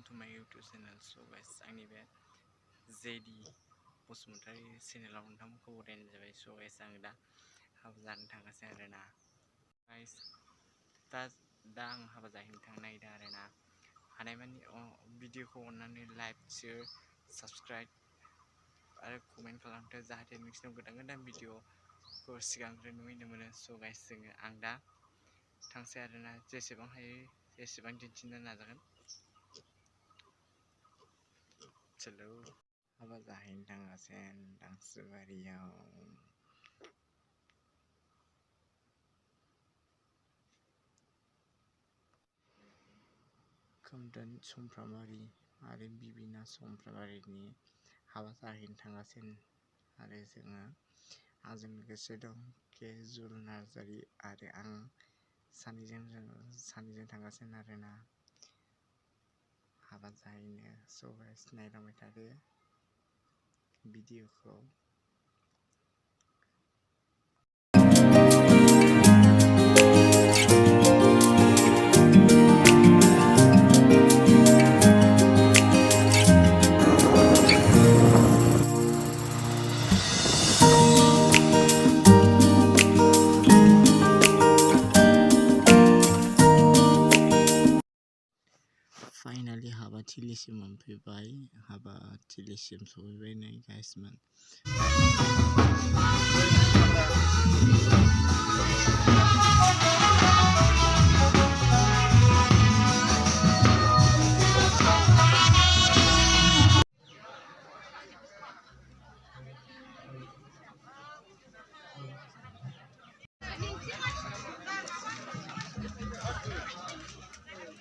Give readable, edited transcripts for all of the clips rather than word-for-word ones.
Two माय YouTube channel. स' guys आंनि बे जेडि बसुमतारी चेनेलाव नोंथांमोनखौ बरायनाय जाबाय। स' गाइस आङो दा हाबा जानो थांगासिनो आरोना गाइस। दा आं हाबा जाहैनो थांनो नागिरदों आरोना। हानायमानि भिडिअखौ अननानै लाइक शेयार साबस्क्राइब आरो कमेन्ट खालामदो जाहाथे नोंसिनाव गोदान गोदान भिडिअखौ सिगांग्रो नुहैनो मोनो। स' गाइस आं दा थांसै आरोना, जेसेबां हायो एसेबां दिन्थिनो नाजागोन। चलो हाबा जाहैनो थांगासिनो दांसुबारियाव। खोमदोन समफ्रामारि आरो बिबिना समफ्रामारिनि हाबा जाहैनो थांगासिनो आरो आंजों लोगोसे दं केजुल नार्जारि आरो आं सानैजों थांगासिनो आरोना हाबा जाहैनो। स' गाइस नायलांबाय थादो भिडिअखौ। फाइनालि हाबाथिलिसिम मोनफैबाय। हाबाथिलिसिम सहैबाय नै गाइसमोन।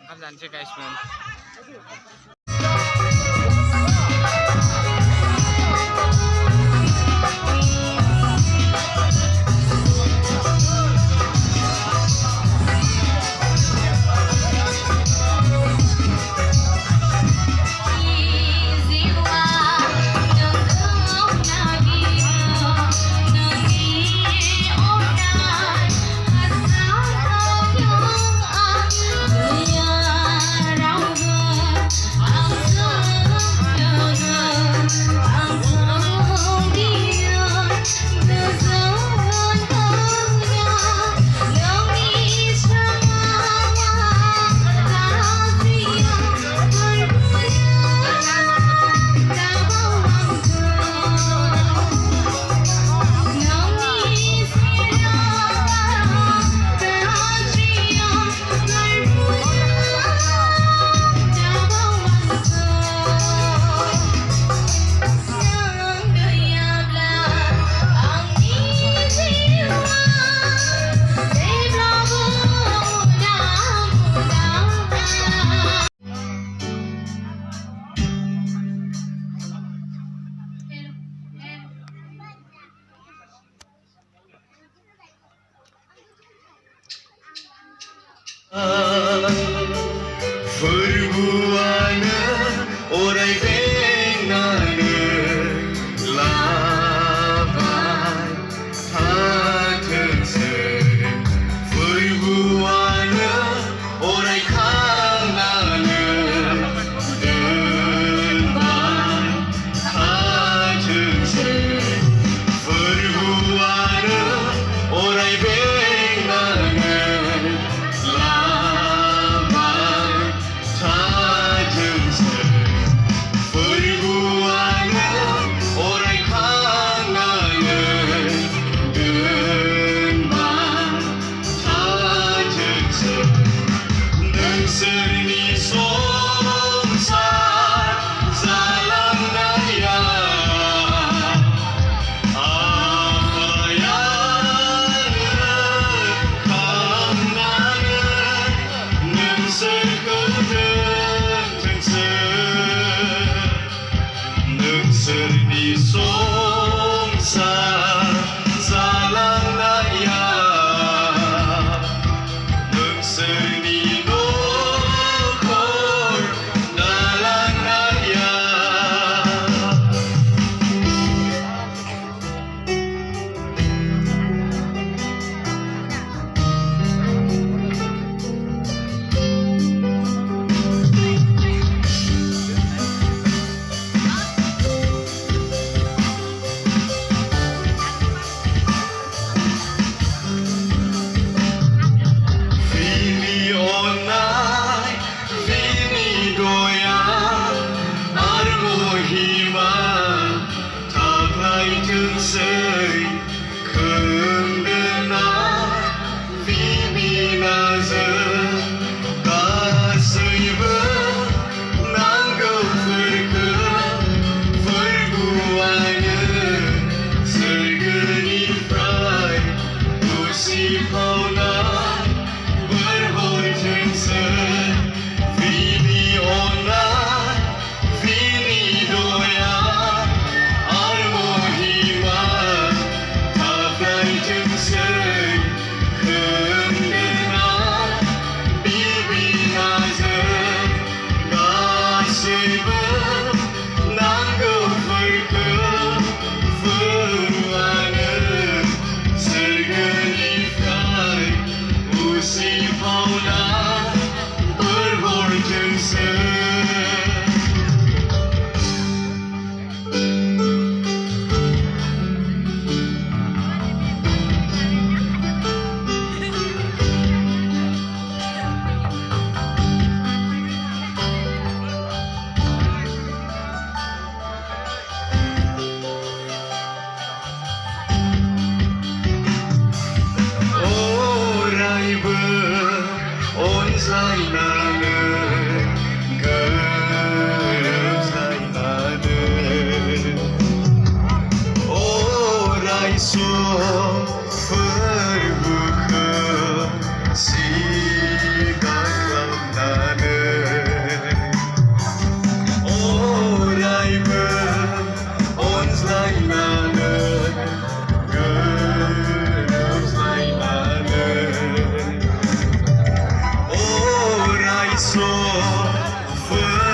ओंखाम जानोसै गाइसमोन। Forbruane orai benane labai hatse Forbruane orai kanane denbai hatse Forbruane orai benane sơi khương đưa na vì na giờ ta sơi vỡ nắng gấu phơi khương phơi buahnya sergeni fry musi fauna berhorjen sen vini ona vini doya armohima tablai jeng sei kendena bibi nazar gasai ber nanggau verkeu verwana sergeni fry musi fauna berhorjen sen Orayı onzaylanı gözaylanı Oray so fırgıkı sigaklananı Orayı onzaylanı gözaylanı Oray so fır